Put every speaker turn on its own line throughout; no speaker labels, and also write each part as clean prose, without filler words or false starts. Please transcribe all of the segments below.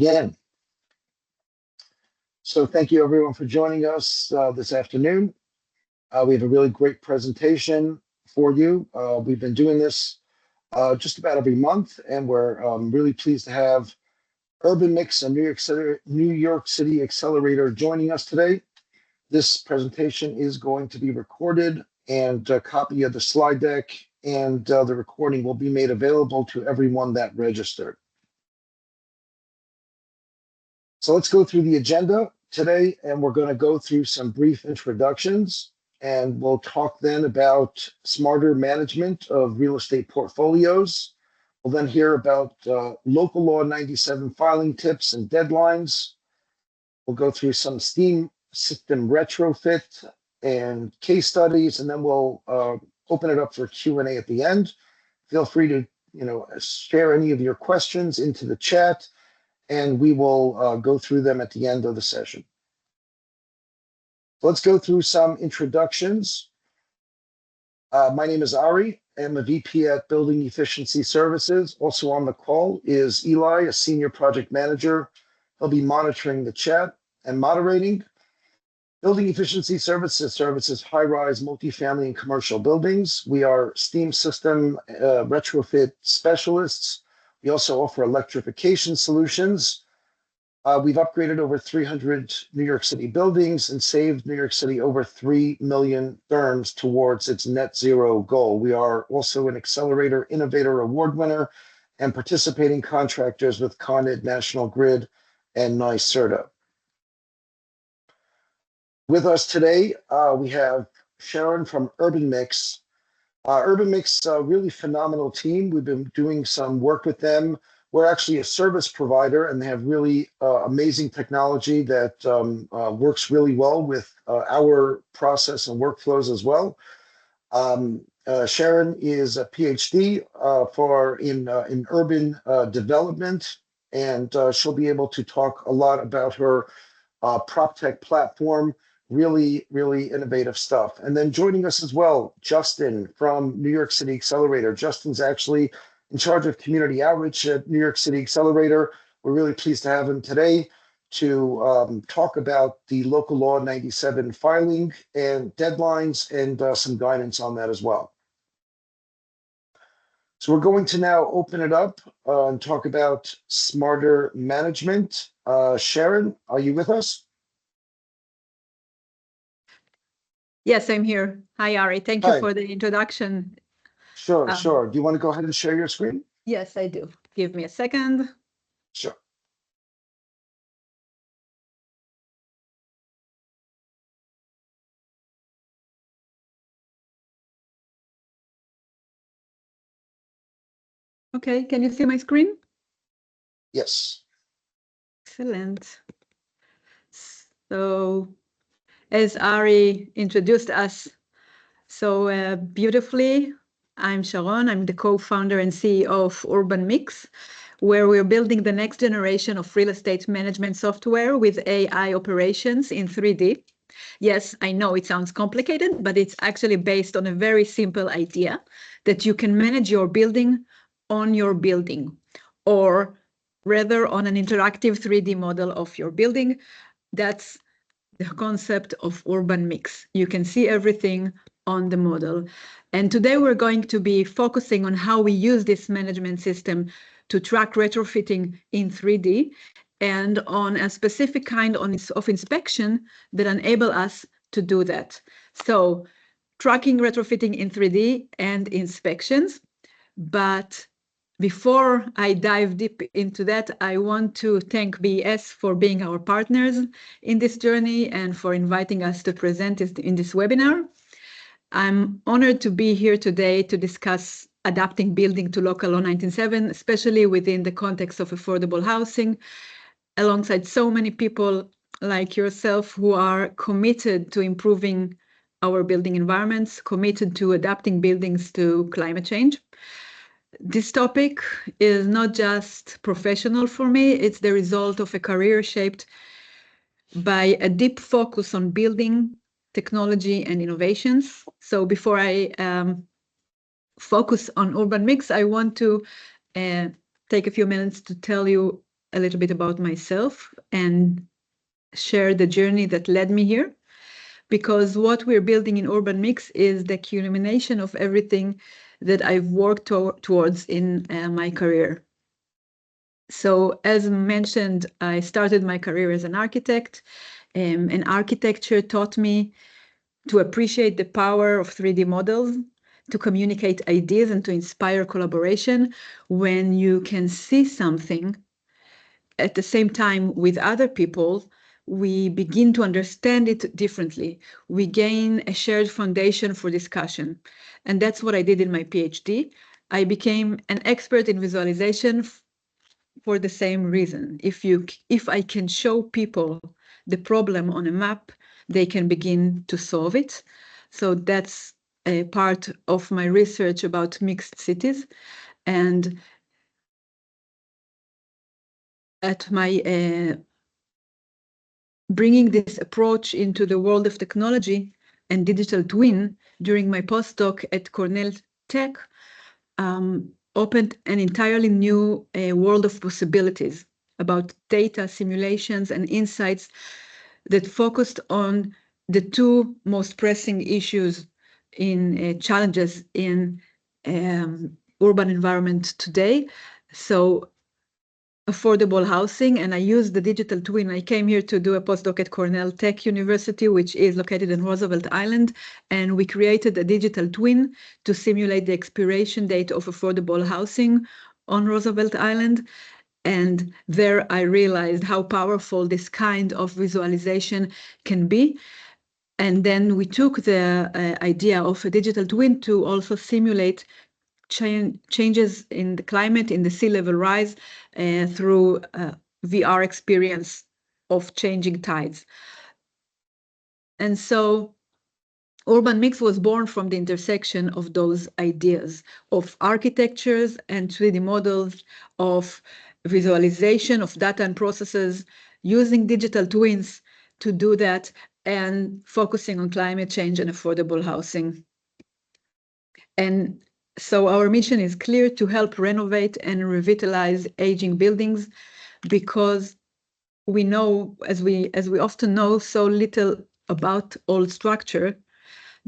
Again. So thank you everyone for joining us this afternoon. We have a really great presentation for you. We've been doing this just about every month, and we're really pleased to have Urban Mix and New York City Accelerator joining us today. This presentation is going to be recorded, and a copy of the slide deck and the recording will be made available to everyone that registered. So let's go through the agenda today, and we're going to go through some brief introductions, and we'll talk then about smarter management of real estate portfolios. We'll then hear about local law 97 filing tips and deadlines. We'll go through some steam system retrofit and case studies, and then we'll open it up for Q&A at the end. Feel free to share any of your questions into the chat, and we will go through them at the end of the session. Let's go through some introductions. My name is Ari. I'm a VP at Building Efficiency Services. Also on the call is Eli, a Senior Project Manager. He'll be monitoring the chat and moderating. Building Efficiency Services high-rise multifamily and commercial buildings. We are steam system retrofit specialists. We also offer electrification solutions. We've upgraded over 300 New York City buildings and saved New York City over 3 million therms towards its net zero goal. We are also an Accelerator Innovator Award winner and participating contractors with Con Ed, National Grid, and NYSERDA. With us today, we have Sharon from Urban Mix. Urban Mix, a really phenomenal team. We've been doing some work with them. We're actually a service provider, and they have really amazing technology that works really well with our process and workflows as well. Sharon is a PhD in urban development, and she'll be able to talk a lot about her Proptech platform. Really, really innovative stuff. And then joining us as well, Justin from New York City Accelerator. Justin's actually in charge of community outreach at New York City Accelerator. We're really pleased to have him today to talk about the local law 97 filing and deadlines and some guidance on that as well. So we're going to now open it up and talk about smarter management. Sharon, are you with us?
Yes, I'm here. Hi, Ari. Thank you for the introduction.
Sure, sure. Do you want to go ahead and share your screen?
Yes, I do. Give me a second.
Sure.
Okay, can you see my screen?
Yes.
Excellent. So, as Ari introduced us so beautifully, I'm Sharon. I'm the co-founder and CEO of Urban Mix, where we're building the next generation of real estate management software with AI operations in 3D. Yes, I know it sounds complicated, but it's actually based on a very simple idea that you can manage your building on your building, or rather on an interactive 3D model of your building. That's the concept of Urban Mix. You can see everything on the model. And today we're going to be focusing on how we use this management system to track retrofitting in 3D and on a specific kind of inspection that enable us to do that. So tracking retrofitting in 3D and inspections. But before I dive deep into that, I want to thank BES for being our partners in this journey and for inviting us to present in this webinar. I'm honored to be here today to discuss adapting building to local law 97, especially within the context of affordable housing, alongside so many people like yourself who are committed to improving our building environments, committed to adapting buildings to climate change. This topic is not just professional for me, it's the result of a career shaped by a deep focus on building, technology, and innovations. So before I focus on Urban Mix, I want to take a few minutes to tell you a little bit about myself and share the journey that led me here. Because what we're building in Urban Mix is the culmination of everything that I've worked towards in my career. So as mentioned, I started my career as an architect, and architecture taught me to appreciate the power of 3D models, to communicate ideas and to inspire collaboration. When you can see something at the same time with other people, we begin to understand it differently. We gain a shared foundation for discussion. And that's what I did in my PhD. I became an expert in visualization for the same reason. If I can show people the problem on a map, they can begin to solve it. So that's a part of my research about mixed cities. And at my bringing this approach into the world of technology and digital twin during my postdoc at Cornell Tech, opened an entirely new world of possibilities about data, simulations, and insights that focused on the two most pressing issues in challenges in urban environment today. So affordable housing, and I used the digital twin. I came here to do a postdoc at Cornell Tech University, which is located in Roosevelt Island, and we created a digital twin to simulate the expiration date of affordable housing on Roosevelt Island. And there I realized how powerful this kind of visualization can be. And then we took the idea of a digital twin to also simulate changes in the climate, in the sea level rise, through VR experience of changing tides. And so Urban Mix was born from the intersection of those ideas of architectures and 3D models, of visualization of data and processes, using digital twins to do that, and focusing on climate change and affordable housing. And so our mission is clear: to help renovate and revitalize aging buildings, because we know, as we often know so little about old structure,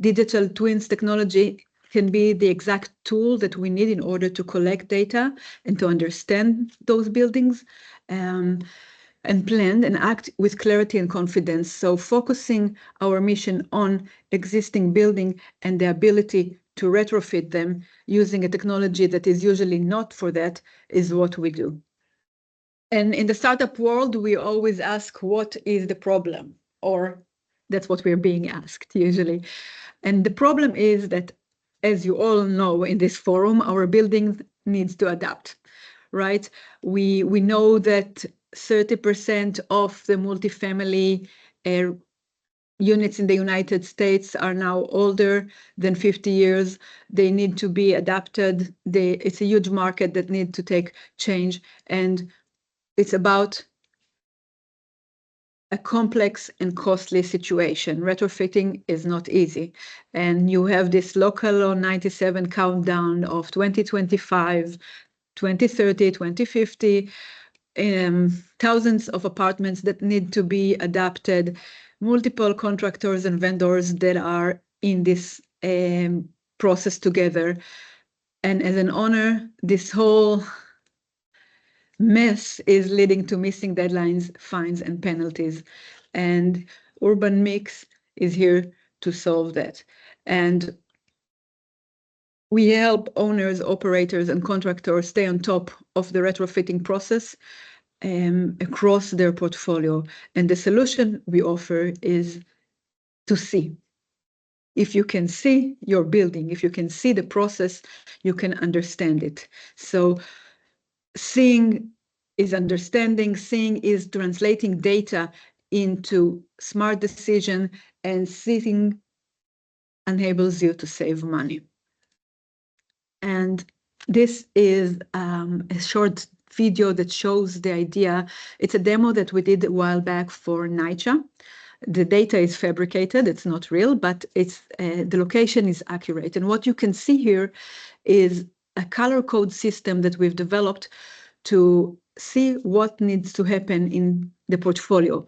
digital twins technology can be the exact tool that we need in order to collect data and to understand those buildings, and plan and act with clarity and confidence. So focusing our mission on existing building and the ability to retrofit them using a technology that is usually not for that is what we do. And in the startup world, we always ask, what is the problem? Or that's what we're being asked usually. And the problem is that, as you all know in this forum, our building needs to adapt, right? We know that 30% of the multifamily units in the United States are now older than 50 years. They need to be adapted. It's a huge market that needs to take change. And it's about a complex and costly situation. Retrofitting is not easy. And you have this local law 97 countdown of 2025, 2030, 2050, thousands of apartments that need to be adapted, multiple contractors and vendors that are in this process together. And as an owner, this whole mess is leading to missing deadlines, fines, and penalties. And Urban Mix is here to solve that. And we help owners, operators, and contractors stay on top of the retrofitting process across their portfolio. And the solution we offer is to see. If you can see your building, if you can see the process, you can understand it. So seeing is understanding, seeing is translating data into smart decision, and seeing enables you to save money. And this is a short video that shows the idea. It's a demo that we did a while back for NYCHA. The data is fabricated, it's not real, but it's the location is accurate. And what you can see here is a color code system that we've developed to see what needs to happen in the portfolio.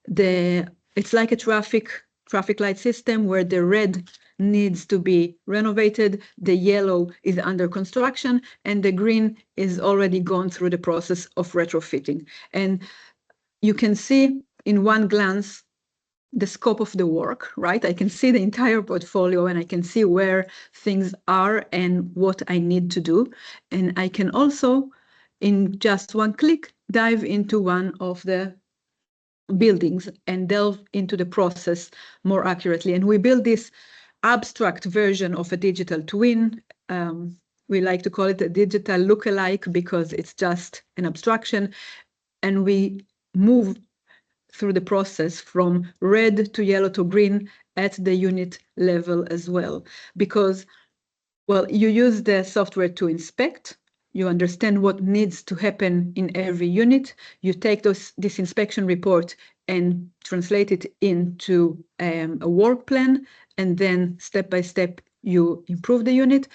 It's like a traffic light system where the red needs to be renovated, the yellow is under construction, and the green is already gone through the process of retrofitting. And you can see in one glance the scope of the work, right? I can see the entire portfolio and I can see where things are and what I need to do. And I can also, in just one click, dive into one of the buildings and delve into the process more accurately. And we build this abstract version of a digital twin. We like to call it a digital lookalike because it's just an abstraction. And we move through the process from red to yellow to green at the unit level as well. Because, well, you use the software to inspect, you understand what needs to happen in every unit, you take this inspection report and translate it into a work plan, and then step by step you improve the unit.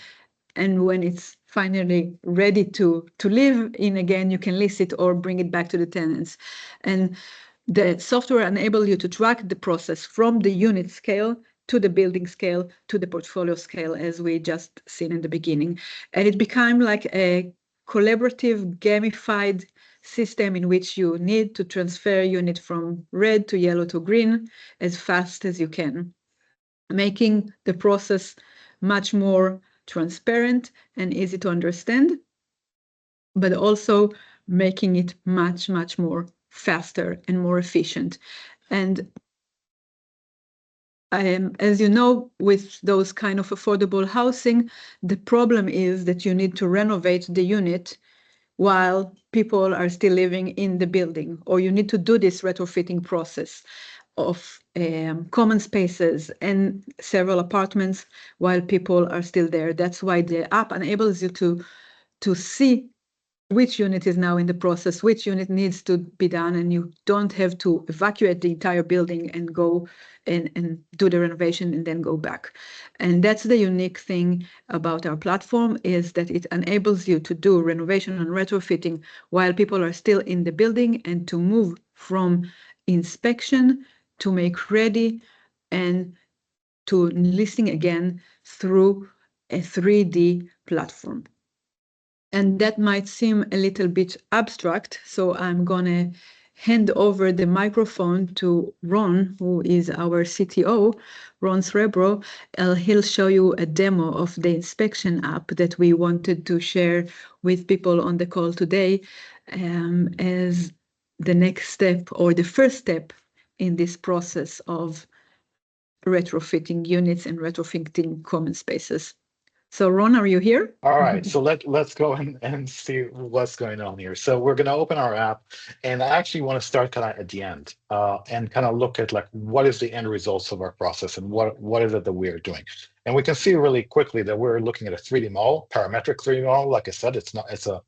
And when it's finally ready to live in again, you can list it or bring it back to the tenants. And the software enables you to track the process from the unit scale to the building scale to the portfolio scale, as we just seen in the beginning. And it became like a collaborative, gamified system in which you need to transfer unit from red to yellow to green as fast as you can, making the process much more transparent and easy to understand, but also making it much, much more faster and more efficient. And as you know, with those kind of affordable housing, the problem is that you need to renovate the unit while people are still living in the building, or you need to do this retrofitting process of common spaces and several apartments while people are still there. That's why the app enables you to see which unit is now in the process, which unit needs to be done, and you don't have to evacuate the entire building and go and do the renovation and then go back. And that's the unique thing about our platform, is that it enables you to do renovation and retrofitting while people are still in the building, and to move from inspection to make ready and to listing again through a 3D platform. And that might seem a little bit abstract, so I'm gonna hand over the microphone to Ron, who is our CTO, Ron Srebro. He'll show you a demo of the inspection app that we wanted to share with people on the call today, as the next step or the first step in this process of retrofitting units and retrofitting common spaces. So Ron, are you here?
All right, so let's go and see what's going on here. So we're going to open our app, and I actually want to start kind of at the end and kind of look at like what is the end results of our process and what is it that we're doing. And we can see really quickly that we're looking at a 3D model, parametric 3D model. Like I said, it's a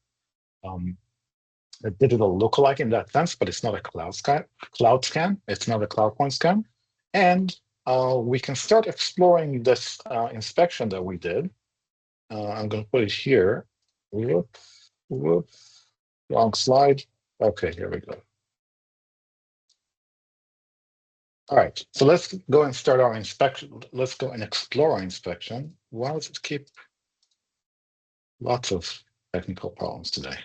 digital lookalike in that sense, but it's not a cloud scan. It's not a cloud point scan. And we can start exploring this inspection that we did. I'm going to put it here. Whoops, wrong slide. Okay, here we go. All right, so let's go and start our inspection. Let's go and explore our inspection. Why does it keep lots of technical problems today?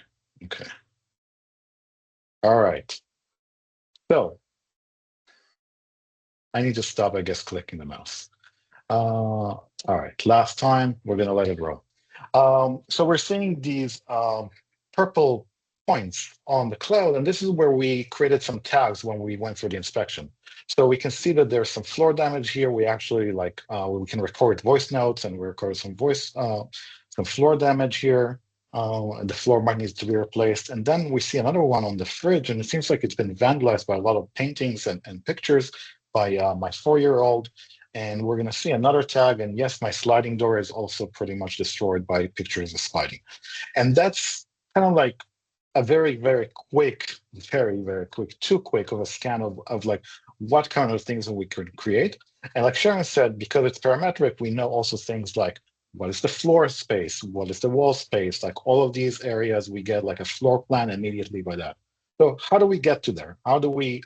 Okay. All right. So I need to stop, I guess, clicking the mouse. All right, last time, we're going to let it roll. So we're seeing these purple points on the cloud, and this is where we created some tags when we went through the inspection. So we can see that there's some floor damage here. We actually we can record voice notes, and we recorded some floor damage here. And the floor might need to be replaced. And then we see another one on the fridge, and it seems like it's been vandalized by a lot of paintings and pictures by my 4-year-old. And we're going to see another tag. And yes, my sliding door is also pretty much destroyed by pictures of sliding. And that's kind of like a very, very quick, too quick of a scan of like what kind of things we could create. And like Sharon said, because it's parametric, we know also things like what is the floor space, what is the wall space, like all of these areas, we get like a floor plan immediately by that. So how do we get to there? How do we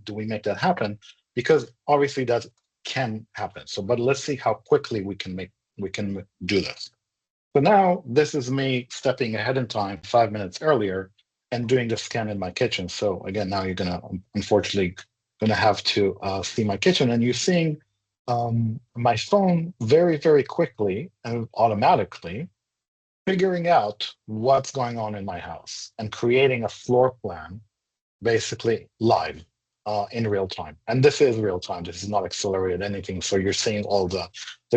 make that happen? Because obviously that can happen. So, but let's see how quickly we can do this. So now this is me stepping ahead in time 5 minutes earlier and doing the scan in my kitchen. So again, now you're gonna unfortunately have to see my kitchen, and you're seeing my phone very, very quickly and automatically figuring out what's going on in my house and creating a floor plan basically live in real time. And this is real time. This is not accelerated anything. So you're seeing all the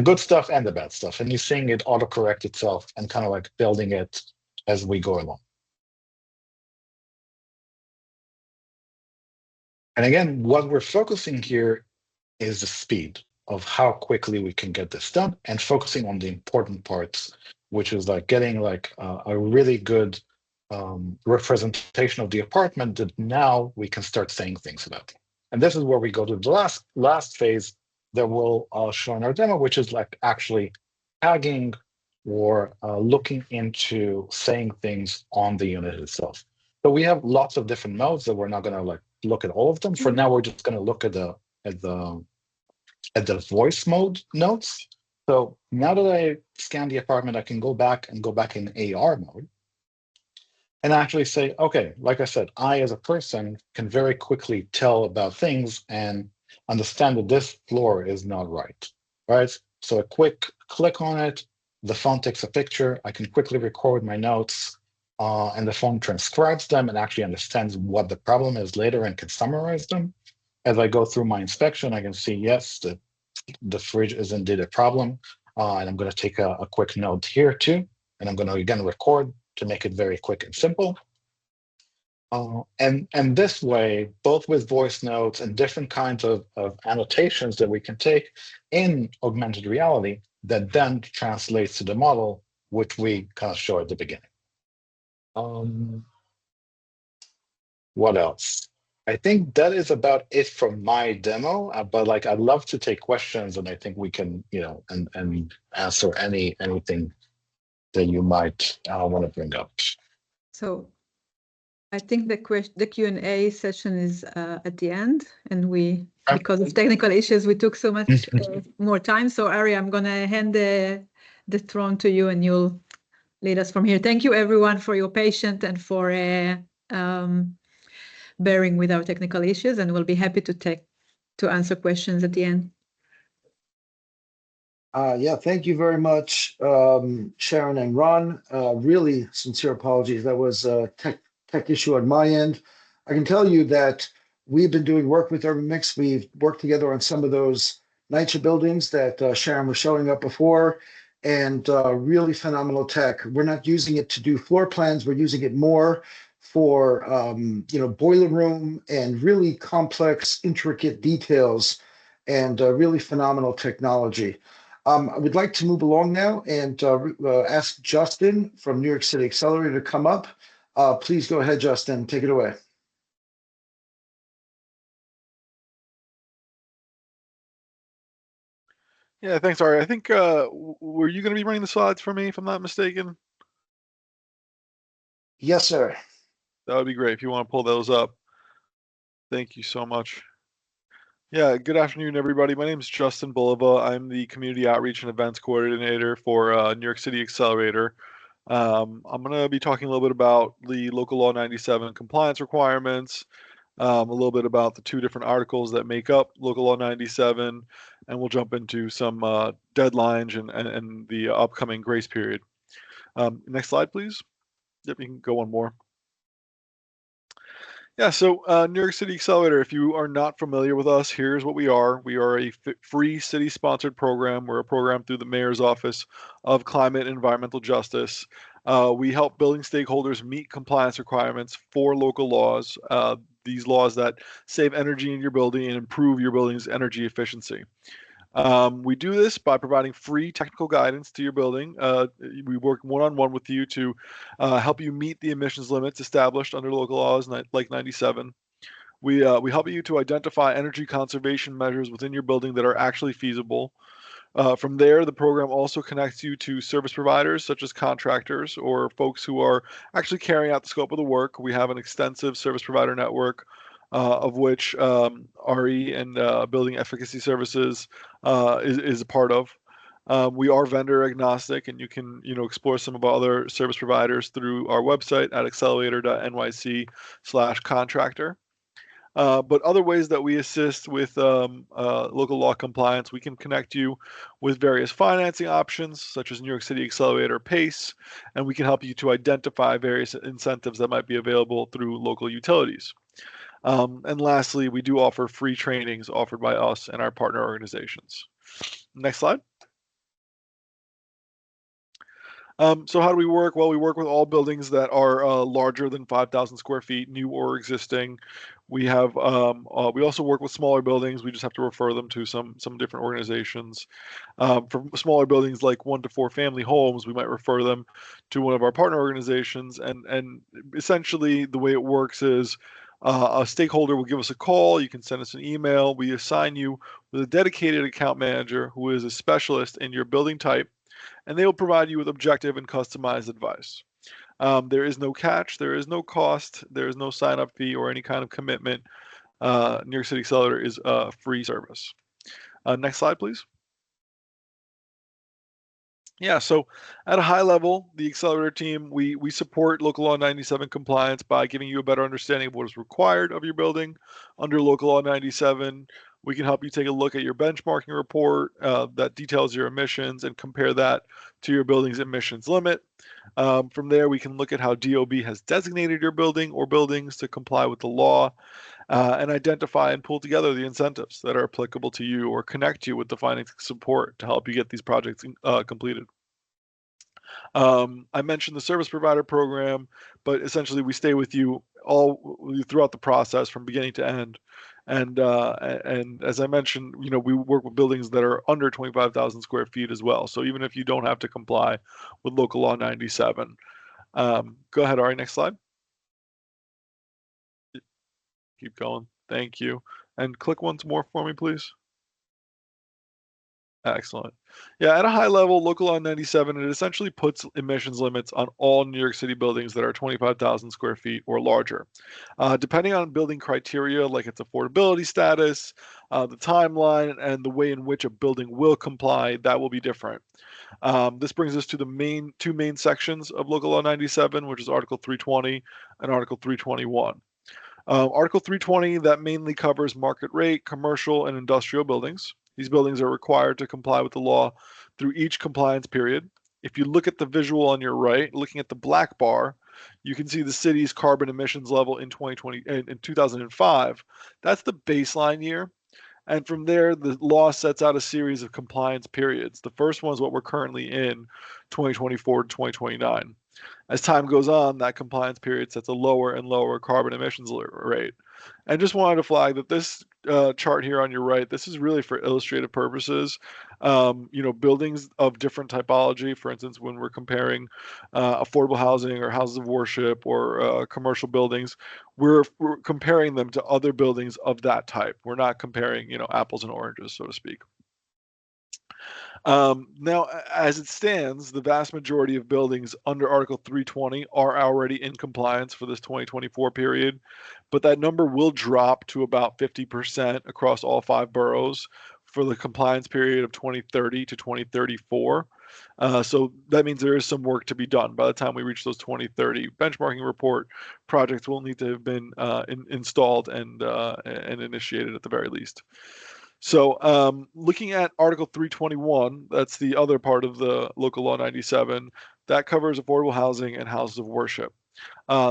good stuff and the bad stuff, and you're seeing it autocorrect itself and kind of like building it as we go along. And again, what we're focusing here is the speed of how quickly we can get this done, and focusing on the important parts, which is like getting like a really good representation of the apartment that now we can start saying things about. And this is where we go to the last phase that we'll show in our demo, which is like actually tagging or looking into saying things on the unit itself. So we have lots of different modes that we're not going to like look at all of them. For now, we're just going to look at the voice mode notes. So now that I scan the apartment, I can go back in AR mode and actually say, okay, like I said, I as a person can very quickly tell about things and understand that this floor is not right? So a quick click on it, the phone takes a picture, I can quickly record my notes, and the phone transcribes them and actually understands what the problem is later and can summarize them. As I go through my inspection, I can see, yes, the fridge is indeed a problem. And I'm going to take a quick note here too. And I'm going to again record to make it very quick and simple. And this way, both with voice notes and different kinds of annotations that we can take in augmented reality that then translates to the model, which we kind of show at the beginning. What else? I think that is about it for my demo, but like I'd love to take questions, and I think we can, and answer anything that you might want to bring up.
So I think the Q&A session is at the end, and because of technical issues, we took so much more time. So Ari, I'm gonna hand the throne to you, and you'll lead us from here. Thank you everyone for your patience and for bearing with our technical issues, and we'll be happy to answer questions at the end.
Yeah, thank you very much, Sharon and Ron. Really sincere apologies. That was a tech issue on my end. I can tell you that we've been doing work with Urban Mix. We've worked together on some of those NYCHA buildings that Sharon was showing up before, and really phenomenal tech. We're not using it to do floor plans. We're using it more for boiler room and really complex, intricate details, and really phenomenal technology. I would like to move along now and ask Justin from New York City Accelerator to come up. Please go ahead, Justin. Take it away.
Yeah, thanks, Ari. I think, were you going to be running the slides for me, if I'm not mistaken?
Yes, sir.
That would be great if you want to pull those up. Thank you so much. Yeah, good afternoon, everybody. My name is Justin Bulova. I'm the Community Outreach and Events Coordinator for New York City Accelerator. I'm going to be talking a little bit about the Local Law 97 compliance requirements, a little bit about the two different articles that make up Local Law 97, and we'll jump into some deadlines and the upcoming grace period. Next slide, please. Yep, you can go one more. Yeah, so New York City Accelerator, if you are not familiar with us, here's what we are. We are a free city-sponsored program. We're a program through the Mayor's Office of Climate and Environmental Justice. We help building stakeholders meet compliance requirements for local laws, these laws that save energy in your building and improve your building's energy efficiency. We do this by providing free technical guidance to your building. We work one-on-one with you to help you meet the emissions limits established under local laws like 97. We help you to identify energy conservation measures within your building that are actually feasible. From there, the program also connects you to service providers such as contractors or folks who are actually carrying out the scope of the work. We have an extensive service provider network, of which RE and Building Efficacy Services is a part of. We are vendor agnostic, and you can explore some of our other service providers through our website at accelerator.nyc/contractor. But other ways that we assist with local law compliance, we can connect you with various financing options, such as New York City Accelerator PACE, and we can help you to identify various incentives that might be available through local utilities. And lastly, we do offer free trainings offered by us and our partner organizations. Next slide. So how do we work? Well, we work with all buildings that are larger than 5,000 square feet, new or existing. We have we also work with smaller buildings. We just have to refer them to some different organizations. For smaller buildings like 1 to 4 family homes, we might refer them to one of our partner organizations. And essentially, the way it works is a stakeholder will give us a call. You can send us an email. We assign you with a dedicated account manager who is a specialist in your building type, and they will provide you with objective and customized advice. There is no catch, there is no cost, there is no sign-up fee or any kind of commitment. New York City Accelerator is a free service. Next slide, please. Yeah, so at a high level, the Accelerator team, we support Local Law 97 compliance by giving you a better understanding of what is required of your building under Local Law 97. We can help you take a look at your benchmarking report that details your emissions and compare that to your building's emissions limit. From there, we can look at how DOB has designated your building or buildings to comply with the law, and identify and pull together the incentives that are applicable to you or connect you with the financing support to help you get these projects completed. I mentioned the service provider program, but essentially we stay with you all throughout the process from beginning to end. And as I mentioned, we work with buildings that are under 25,000 square feet as well. So even if you don't have to comply with Local Law 97. Go ahead, Ari, next slide. Keep going. Thank you. And click once more for me, please. Excellent. Yeah, at a high level, Local Law 97, it essentially puts emissions limits on all New York City buildings that are 25,000 square feet or larger. Depending on building criteria like its affordability status, the timeline, and the way in which a building will comply, that will be different. This brings us to the two main sections of Local Law 97, which is Article 320 and Article 321. Article 320, that mainly covers market rate, commercial, and industrial buildings. These buildings are required to comply with the law through each compliance period. If you look at the visual on your right, looking at the black bar, you can see the city's carbon emissions level in 2005. That's the baseline year. And from there, the law sets out a series of compliance periods. The first one is what we're currently in, 2024 to 2029. As time goes on, that compliance period sets a lower and lower carbon emissions rate. And just wanted to flag that this chart here on your right, this is really for illustrative purposes. Buildings of different typology, for instance, when we're comparing affordable housing or houses of worship or commercial buildings, we're comparing them to other buildings of that type. We're not comparing, apples and oranges, so to speak. Now, as it stands, the vast majority of buildings under Article 320 are already in compliance for this 2024 period, but that number will drop to about 50% across all 5 boroughs for the compliance period of 2030 to 2034. So that means there is some work to be done. By the time we reach those 2030 benchmarking report, projects will need to have been installed and initiated at the very least. So looking at Article 321, that's the other part of the Local Law 97, that covers affordable housing and houses of worship.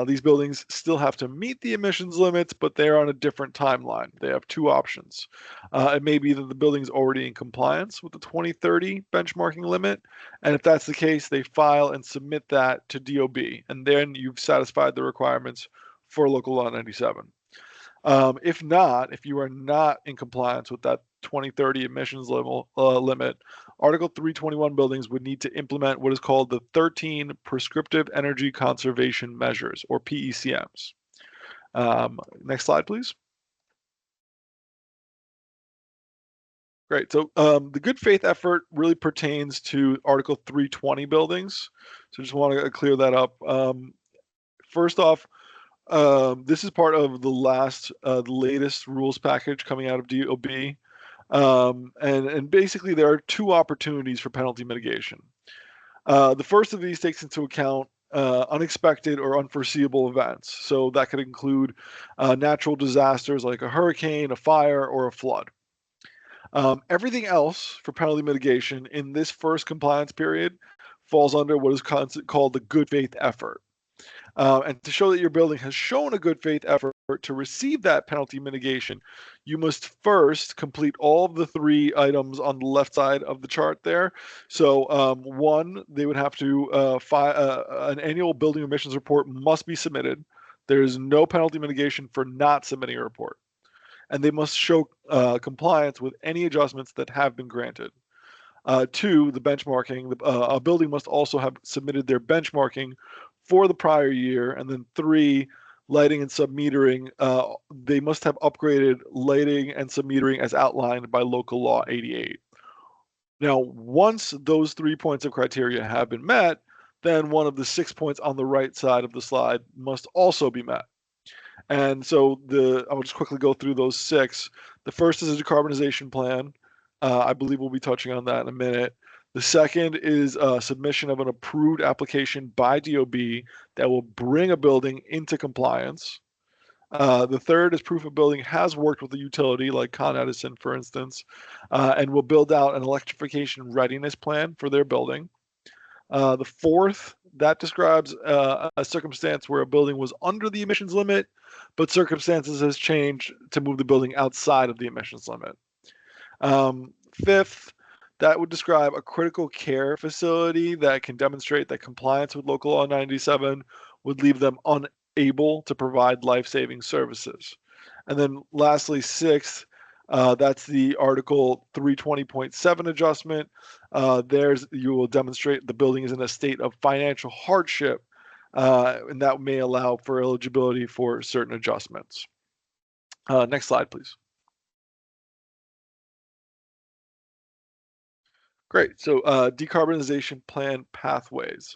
These buildings still have to meet the emissions limits, but they're on a different timeline. They have 2 options. It may be that the building's already in compliance with the 2030 benchmarking limit, and if that's the case, they file and submit that to DOB, and then you've satisfied the requirements for Local Law 97. If you are not in compliance with that 2030 emissions limit, Article 321 buildings would need to implement what is called the 13 Prescriptive Energy Conservation Measures, or PECMs. Next slide, please. Great. So the good faith effort really pertains to Article 320 buildings. So just want to clear that up. First off, this is part of the latest rules package coming out of DOB. And basically there are two opportunities for penalty mitigation. The first of these takes into account unexpected or unforeseeable events. So that could include natural disasters like a hurricane, a fire, or a flood. Everything else for penalty mitigation in this first compliance period falls under what is called the good faith effort. And to show that your building has shown a good faith effort to receive that penalty mitigation, you must first complete all of the three items on the left side of the chart there. So one, they would have to an annual building emissions report must be submitted. There is no penalty mitigation for not submitting a report. And they must show compliance with any adjustments that have been granted. Two, the benchmarking. A building must also have submitted their benchmarking for the prior year. And then three, lighting and submetering. They must have upgraded lighting and submetering as outlined by local law 88. Now, once those 3 points of criteria have been met, then one of the 6 points on the right side of the slide must also be met. And so I'll just quickly go through those 6. The first is a decarbonization plan. I believe we'll be touching on that in a minute. The second is a submission of an approved application by DOB that will bring a building into compliance. The third is proof a building has worked with a utility like Con Edison, for instance, and will build out an electrification readiness plan for their building. The fourth, that describes a circumstance where a building was under the emissions limit, but circumstances has changed to move the building outside of the emissions limit. Fifth, that would describe a critical care facility that can demonstrate that compliance with Local Law 97 would leave them unable to provide life-saving services. And then lastly, sixth, that's the Article 320.7 adjustment. You will demonstrate the building is in a state of financial hardship, and that may allow for eligibility for certain adjustments. Next slide, please. Great. So decarbonization plan pathways.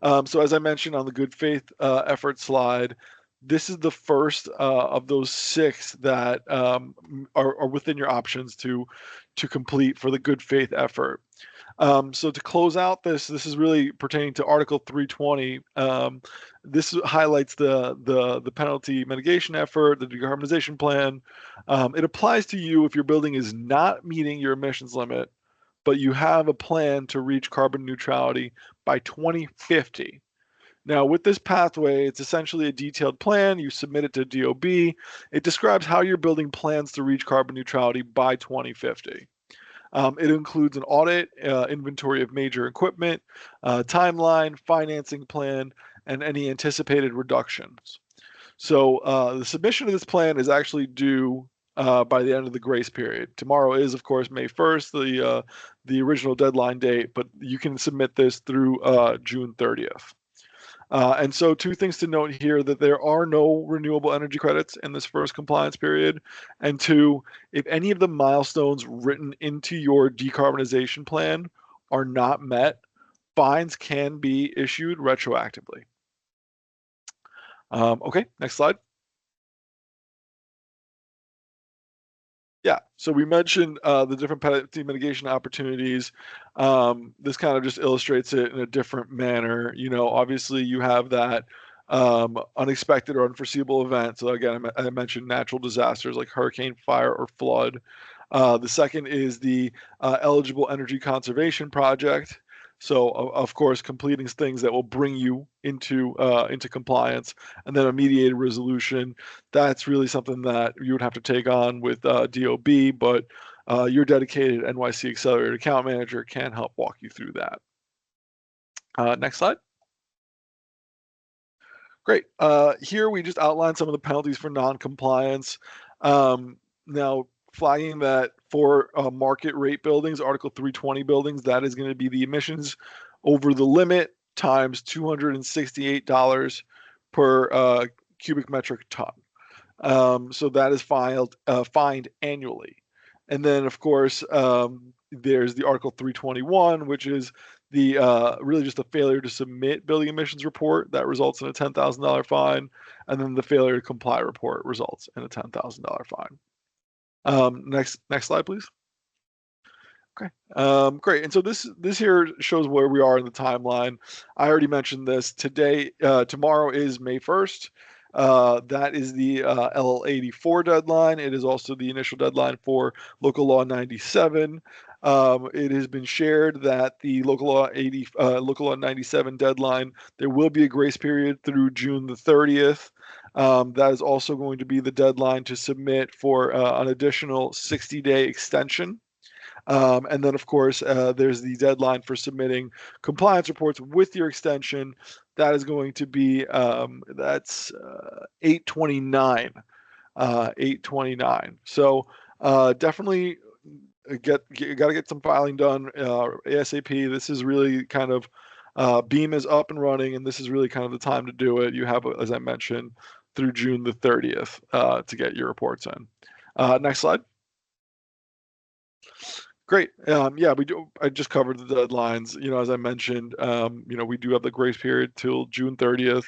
So as I mentioned on the good faith effort slide, this is the first of those 6 that are within your options to complete for the good faith effort. So to close out this is really pertaining to Article 320. This highlights the penalty mitigation effort, the decarbonization plan. It applies to you if your building is not meeting your emissions limit, but you have a plan to reach carbon neutrality by 2050. Now, with this pathway, it's essentially a detailed plan. You submit it to DOB. It describes how your building plans to reach carbon neutrality by 2050. It includes an audit, inventory of major equipment, timeline, financing plan, and any anticipated reductions. So the submission of this plan is actually due by the end of the grace period. Tomorrow is, of course, May 1st, the original deadline date, but you can submit this through June 30th. And so 2 things to note here, that there are no renewable energy credits in this first compliance period. And 2, if any of the milestones written into your decarbonization plan are not met, fines can be issued retroactively. Okay, next slide. Yeah, so we mentioned the different penalty mitigation opportunities. This kind of just illustrates it in a different manner. Obviously you have that unexpected or unforeseeable event. So again, I mentioned natural disasters like hurricane, fire, or flood. The second is the eligible energy conservation project. So of course, completing things that will bring you into compliance, and then a mediated resolution. That's really something that you would have to take on with DOB, but your dedicated NYC Accelerated account manager can help walk you through that. Next slide. Great. Here we just outlined some of the penalties for non-compliance. Now, flagging that for market rate buildings, Article 320 buildings, that is going to be the emissions over the limit times $268 per cubic metric ton. So that is fined annually. And then, of course, there's the Article 321, which is the really just a failure to submit building emissions report that results in a $10,000 fine, and then the failure to comply report results in a $10,000 fine. Next slide, please. Okay, great. And so this here shows where we are in the timeline. I already mentioned this. Tomorrow is May 1st. That is the L84 deadline. It is also the initial deadline for Local Law 97. It has been shared that the Local Law 97 deadline, there will be a grace period through June the 30th. That is also going to be the deadline to submit for an additional 60-day extension. And then, of course, there's the deadline for submitting compliance reports with your extension. That is going to be that's 8/29. 8/29. So definitely got to get some filing done ASAP. This is really kind of Beam is up and running, and this is really kind of the time to do it. You have, as I mentioned, through June the 30th to get your reports in. Next slide. Great. Yeah, we do. I just covered the deadlines. As I mentioned, we do have the grace period till June 30th.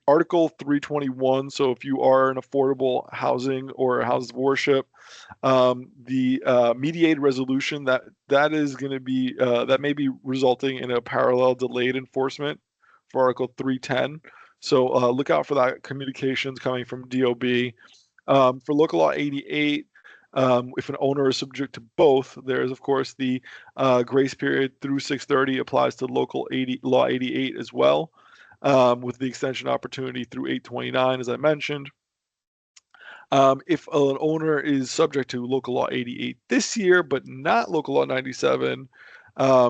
Article 321. So if you are an affordable housing or a house of worship, the mediated resolution that is going to be that may be resulting in a parallel delayed enforcement for Article 310. So look out for that communications coming from DOB. For Local Law 88. If an owner is subject to both, there is, of course, the grace period through 6/30 applies to Law 88 as well, with the extension opportunity through 8/29, as I mentioned. If an owner is subject to Local Law 88 this year, but not Local Law 97,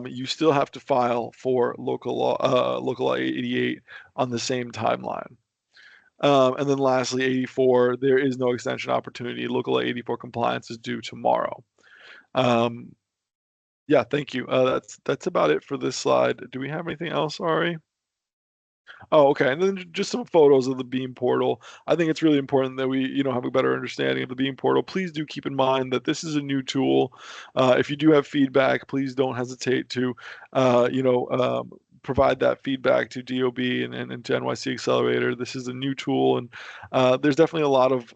you still have to file for Local Law 88 on the same timeline. And then lastly, 84, there is no extension opportunity. Local Law 84 compliance is due tomorrow. Yeah, thank you. That's about it for this slide. Do we have anything else, Ari? Oh, okay. And then just some photos of the Beam portal. I think it's really important that we, have a better understanding of the Beam portal. Please do keep in mind that this is a new tool. If you do have feedback, please don't hesitate to, provide that feedback to DOB and to NYC Accelerator. This is a new tool, and there's definitely a lot of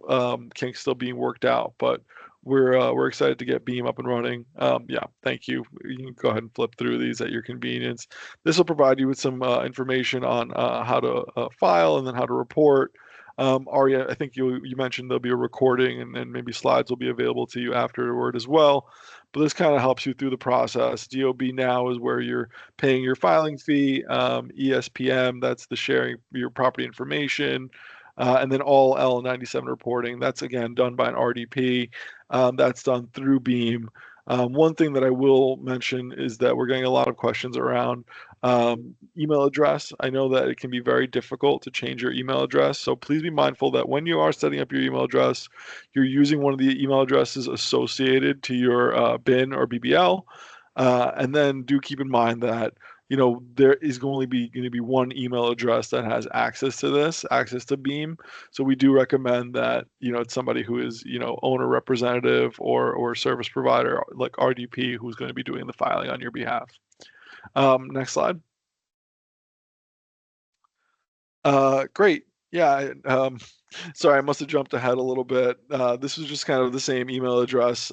kinks still being worked out, but we're excited to get Beam up and running. Yeah, thank you. You can go ahead and flip through these at your convenience. This will provide you with some information on how to file and then how to report. Aria, I think you mentioned there'll be a recording and maybe slides will be available to you afterward as well. But this kind of helps you through the process. DOB Now is where you're paying your filing fee. ESPM, that's the sharing your property information. And then all L97 reporting, that's again done by an RDP. That's done through Beam. One thing that I will mention is that we're getting a lot of questions around email address. I know that it can be very difficult to change your email address, so please be mindful that when you are setting up your email address, you're using one of the email addresses associated to your BIN or BBL, and then do keep in mind that there is going to be one email address that has access to Beam. So we do recommend that, it's somebody who is, owner representative or service provider like RDP who's going to be doing the filing on your behalf. Next slide. Great. Yeah. Sorry, I must have jumped ahead a little bit. This was just kind of the same email address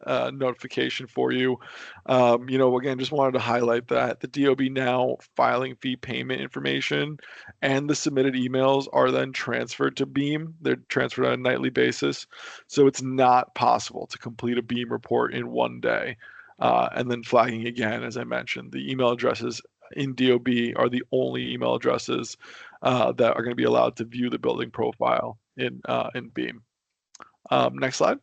notification for you. Again, just wanted to highlight that the DOB Now filing fee payment information and the submitted emails are then transferred to Beam. They're transferred on a nightly basis. So it's not possible to complete a Beam report in one day. And then flagging again, as I mentioned, the email addresses in DOB are the only email addresses that are going to be allowed to view the building profile in Beam. Next slide.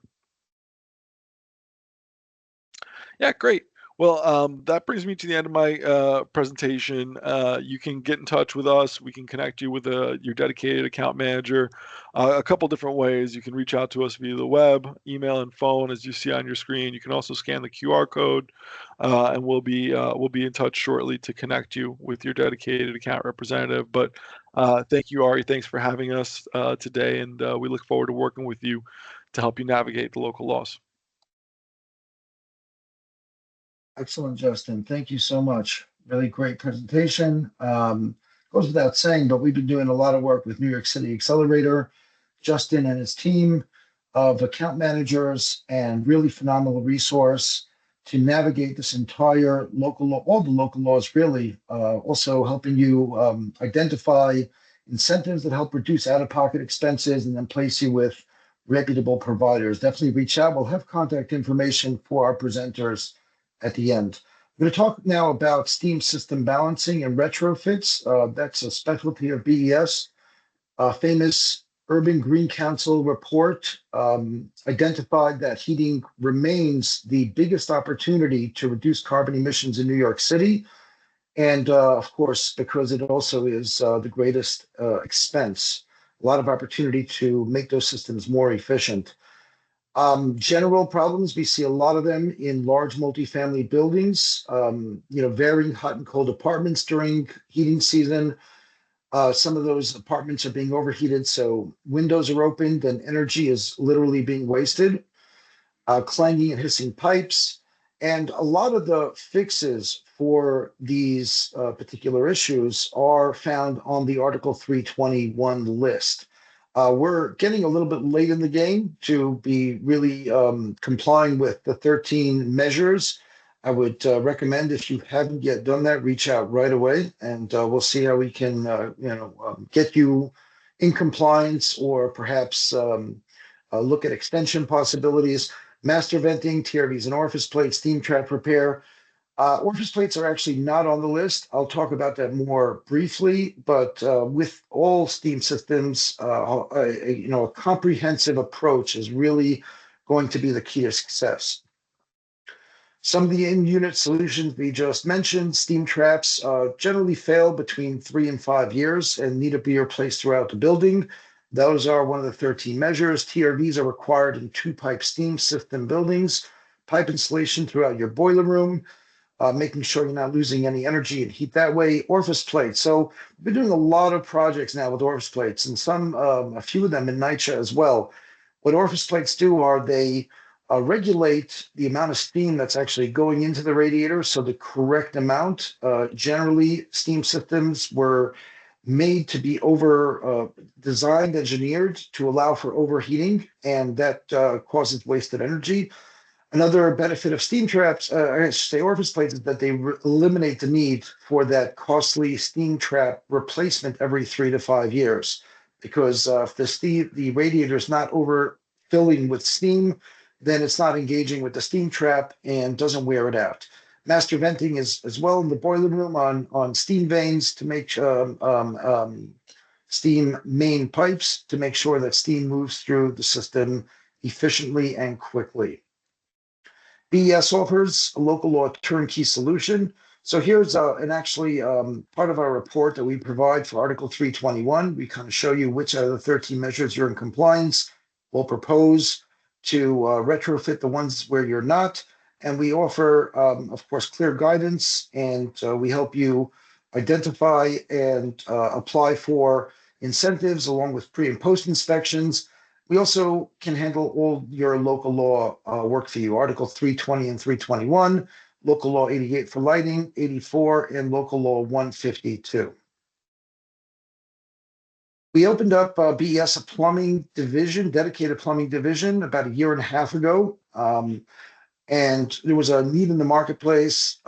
Yeah, great. Well, that brings me to the end of my presentation. You can get in touch with us. We can connect you with your dedicated account manager. A couple different ways. You can reach out to us via the web, email, and phone, as you see on your screen. You can also scan the QR code, and we'll be in touch shortly to connect you with your dedicated account representative. But Thank you, Ari. Thanks for having us today, and we look forward to working with you to help you navigate the local laws.
Excellent, Justin. Thank you so much. Really great presentation. Goes without saying, but we've been doing a lot of work with New York City Accelerator, Justin and his team of account managers, and really phenomenal resource to navigate this entire local law, all the local laws really, also helping you identify incentives that help reduce out-of-pocket expenses and then place you with reputable providers. Definitely reach out. We'll have contact information for our presenters at the end. I'm going to talk now about steam system balancing and retrofits. That's a specialty of BES. Famous Urban Green Council report identified that heating remains the biggest opportunity to reduce carbon emissions in New York City. And of course, because it also is the greatest expense, a lot of opportunity to make those systems more efficient. General problems, we see a lot of them in large multifamily buildings, varying hot and cold apartments during heating season. Some of those apartments are being overheated, so windows are opened and energy is literally being wasted. Clanging and hissing pipes. And a lot of the fixes for these particular issues are found on the Article 321 list. We're getting a little bit late in the game to be really complying with the 13 measures. I would recommend, if you haven't yet done that, reach out right away, and we'll see how we can, get you in compliance, or perhaps look at extension possibilities. Master venting, TRVs and orifice plates, steam trap repair. Orifice plates are actually not on the list. I'll talk about that more briefly, but with all steam systems, a comprehensive approach is really going to be the key to success. Some of the in-unit solutions we just mentioned, steam traps generally fail between 3 and 5 years and need to be replaced throughout the building. Those are one of the 13 measures. TRVs are required in 2-pipe steam system buildings, pipe installation throughout your boiler room, making sure you're not losing any energy and heat that way. Orifice plates. So we've been doing a lot of projects now with orifice plates, and a few of them in NYCHA as well. What orifice plates do are they regulate the amount of steam that's actually going into the radiator, so the correct amount. Generally, steam systems were made to be designed, engineered to allow for overheating, and that causes wasted energy. Another benefit of steam traps, I should say orifice plates, is that they eliminate the need for that costly steam trap replacement every 3 to 5 years. Because if the radiator is not overfilling with steam, then it's not engaging with the steam trap and doesn't wear it out. Master venting is as well in the boiler room on steam vanes to make steam main pipes to make sure that steam moves through the system efficiently and quickly. BES offers a local law turnkey solution. So here's part of our report that we provide for Article 321. We kind of show you which out of the 13 measures you're in compliance. We'll propose to retrofit the ones where you're not. And we offer, of course, clear guidance, and we help you identify and apply for incentives along with pre and post inspections. We also can handle all your local law work for you. Article 320 and 321, Local Law 88 for lighting, 84, and Local Law 152. We opened up BES a plumbing division, dedicated plumbing division, about 1.5 years ago. And there was a need in the marketplace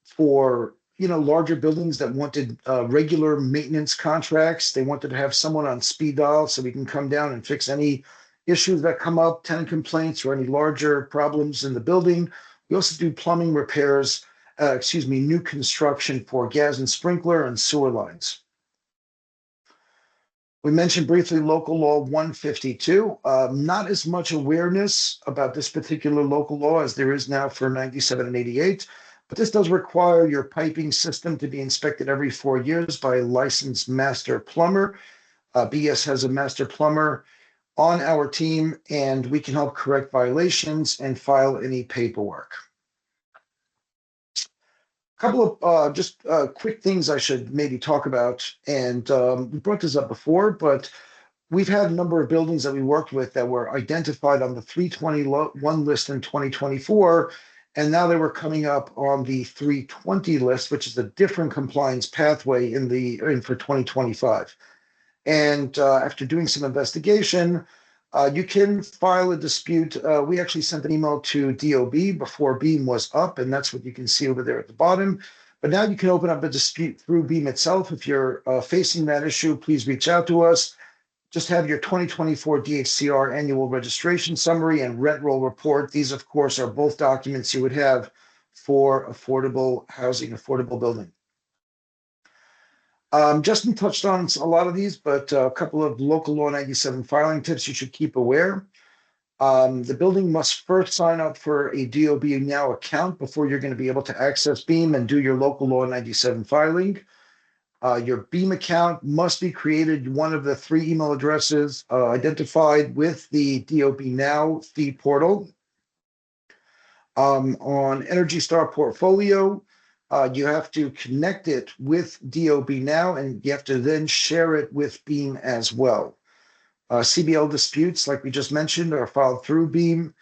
for larger buildings that wanted regular maintenance contracts. They wanted to have someone on speed dial so we can come down and fix any issues that come up, tenant complaints, or any larger problems in the building. We also do plumbing repairs, new construction for gas and sprinkler and sewer lines. We mentioned briefly Local Law 152. Not as much awareness about this particular local law as there is now for 97 and 88, but this does require your piping system to be inspected every 4 years by a licensed master plumber. BES has a master plumber on our team, and we can help correct violations and file any paperwork. couple of just quick things I should maybe talk about, and we brought this up before, but we've had a number of buildings that we worked with that were identified on the 321 list in 2024, and now they were coming up on the 320 list, which is a different compliance pathway in for 2025. And after doing some investigation, you can file a dispute. We actually sent an email to DOB before Beam was up, and that's what you can see over there at the bottom. But now you can open up a dispute through Beam itself. If you're facing that issue, please reach out to us. Just have your 2024 DHCR annual registration summary and rent roll report. These, of course, are both documents you would have for affordable housing, affordable building. Justin touched on a lot of these, but a couple of local law 97 filing tips you should keep aware. The building must first sign up for a DOB Now account before you're going to be able to access Beam and do your local law 97 filing. Your Beam account must be created one of the 3 email addresses identified with the DOB Now fee portal. On Energy Star Portfolio, you have to connect it with DOB Now, and you have to then share it with Beam as well. CBL disputes, like we just mentioned, are filed through Beam,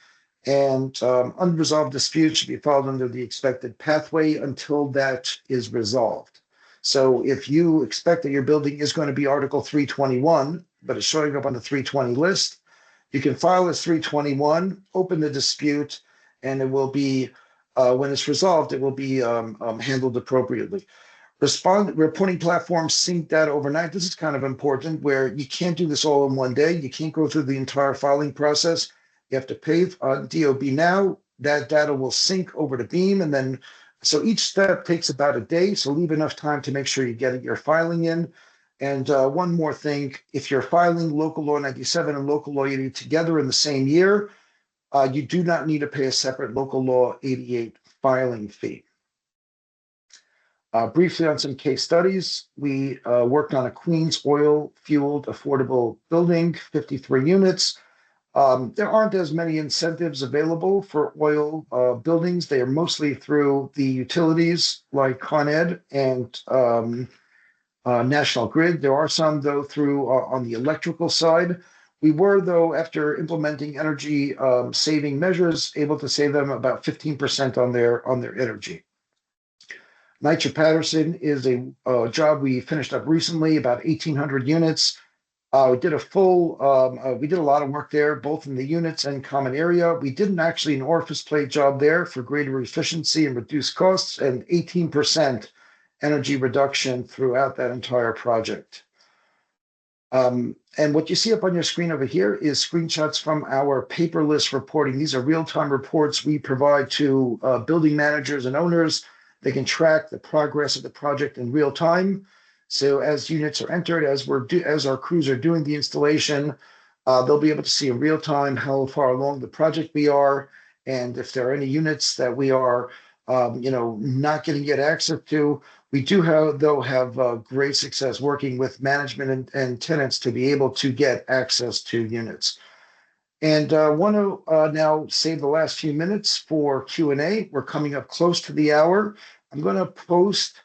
and unresolved disputes should be filed under the expected pathway until that is resolved. So if you expect that your building is going to be Article 321, but it's showing up on the 320 list, you can file as 321, open the dispute, and it will be, when it's resolved, it will be handled appropriately. Reporting platforms sync data overnight. This is kind of important, where you can't do this all in one day. You can't go through the entire filing process. You have to pay DOB Now. That data will sync over to Beam, and then so each step takes about a day, so leave enough time to make sure you get your filing in. And one more thing, if you're filing local law 97 and local law 88 together in the same year, you do not need to pay a separate local law 88 filing fee. Briefly on some case studies, we worked on a Queens oil-fueled affordable building, 53 units. There aren't as many incentives available for oil buildings. They are mostly through the utilities like Con Ed and National Grid. There are some, though, through on the electrical side. We were, though, after implementing energy saving measures, able to save them about 15% on their energy. Nitro Patterson is a job we finished up recently, about 1,800 units. We did a lot of work there, both in the units and common area. We did actually an orifice plate job there for greater efficiency and reduced costs, and 18% energy reduction throughout that entire project. And what you see up on your screen over here is screenshots from our paperless reporting. These are real-time reports we provide to building managers and owners. They can track the progress of the project in real time. So as units are entered, as our crews are doing the installation, they'll be able to see in real time how far along the project we are, and if there are any units that we are, not getting yet access to. We do have great success working with management and tenants to be able to get access to units. And want to now save the last few minutes for Q&A. We're coming up close to the hour. I'm going to post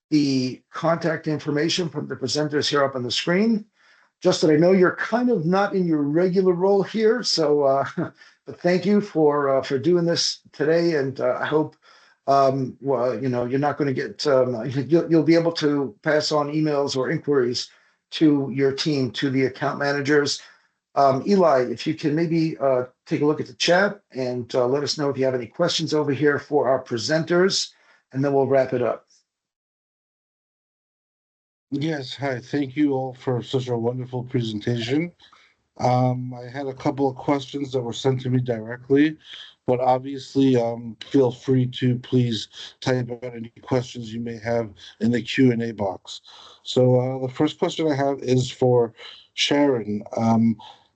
the contact information from the presenters here up on the screen. Justin, I know you're kind of not in your regular role here, so but thank you for doing this today, and I hope you're not going to get you'll be able to pass on emails or inquiries to your team, to the account managers. Eli, if you can maybe take a look at the chat and let us know if you have any questions over here for our presenters, and then we'll wrap it up.
Yes, hi. Thank you all for such a wonderful presentation. I had a couple of questions that were sent to me directly, but obviously feel free to please type out any questions you may have in the Q&A box. So the first question I have is for Sharon.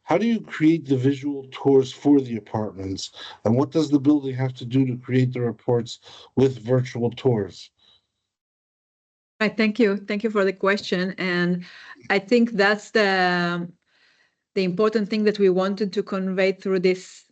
How do you create the visual tours for the apartments? And what does the building have to do to create the reports with virtual tours?
Right, thank you. Thank you for the question. And I think that's the important thing that we wanted to convey through this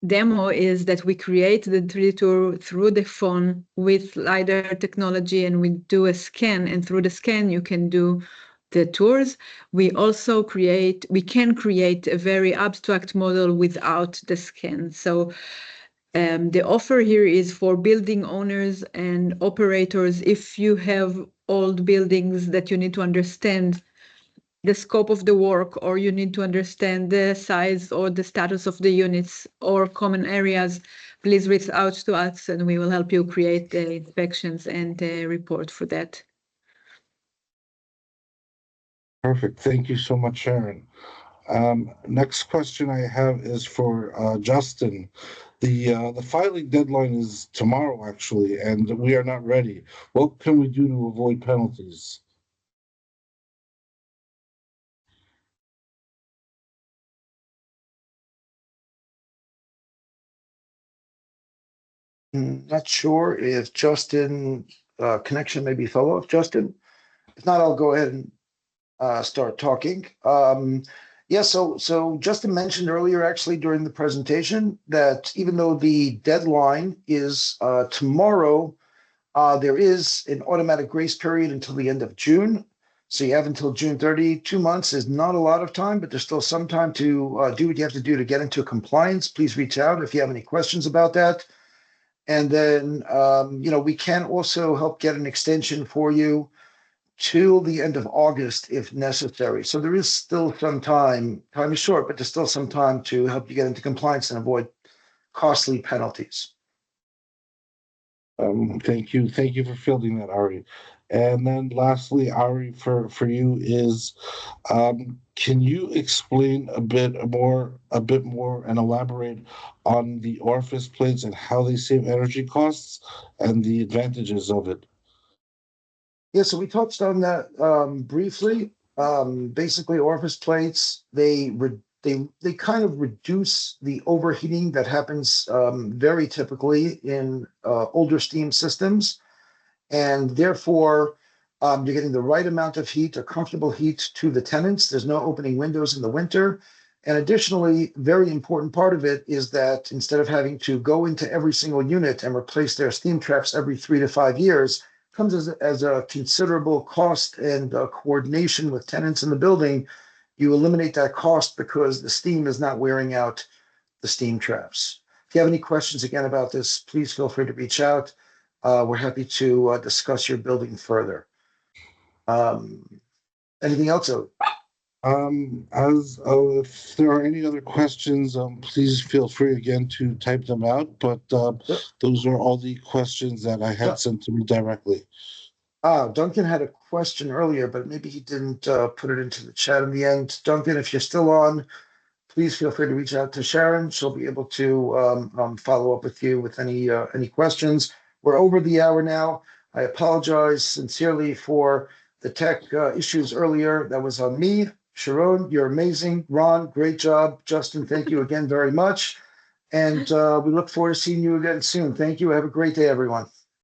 demo is that we create the 3D tour through the phone with LiDAR technology, and we do a scan, and through the scan you can do the tours. We can create a very abstract model without the scan. So the offer here is for building owners and operators. If you have old buildings that you need to understand the scope of the work, or you need to understand the size or the status of the units or common areas, please reach out to us and we will help you create the inspections and the report for that.
Perfect. Thank you so much, Sharon. Next question I have is for Justin. The filing deadline is tomorrow, actually, and we are not ready. What can we do to avoid penalties?
Not sure if Justin connection maybe fell off. Justin, if not, I'll go ahead and start talking. Yeah, so Justin mentioned earlier, actually during the presentation, that even though the deadline is tomorrow, there is an automatic grace period until the end of June. So you have until June 30. 2 months is not a lot of time, but there's still some time to do what you have to do to get into compliance. Please reach out if you have any questions about that. And then, we can also help get an extension for you till the end of August if necessary. So there is still some time. Time is short, but there's still some time to help you get into compliance and avoid costly penalties.
Thank you. Thank you for fielding that, Ari. And then lastly, Ari, for you is, can you explain a bit more and elaborate on the orifice plates and how they save energy costs and the advantages of it?
Yeah, so we touched on that briefly. Basically, orifice plates, they kind of reduce the overheating that happens very typically in older steam systems, and therefore you're getting the right amount of heat, a comfortable heat to the tenants. There's no opening windows in the winter. And additionally, very important part of it is that instead of having to go into every single unit and replace their steam traps every 3 to 5 years, comes as a considerable cost and coordination with tenants in the building. You eliminate that cost because the steam is not wearing out the steam traps. If you have any questions again about this, please feel free to reach out. We're happy to discuss your building further. Anything else?
If there are any other questions, please feel free again to type them out. But those are all the questions that I had sent to me directly.
Duncan had a question earlier, but maybe he didn't put it into the chat in the end. Duncan, if you're still on, please feel free to reach out to Sharon. She'll be able to follow up with you with any questions. We're over the hour now. I apologize sincerely for the tech issues earlier. That was on me. Sharon, you're amazing. Ron, great job. Justin, thank you again very much. And we look forward to seeing you again soon. Thank you. Have a great day, everyone.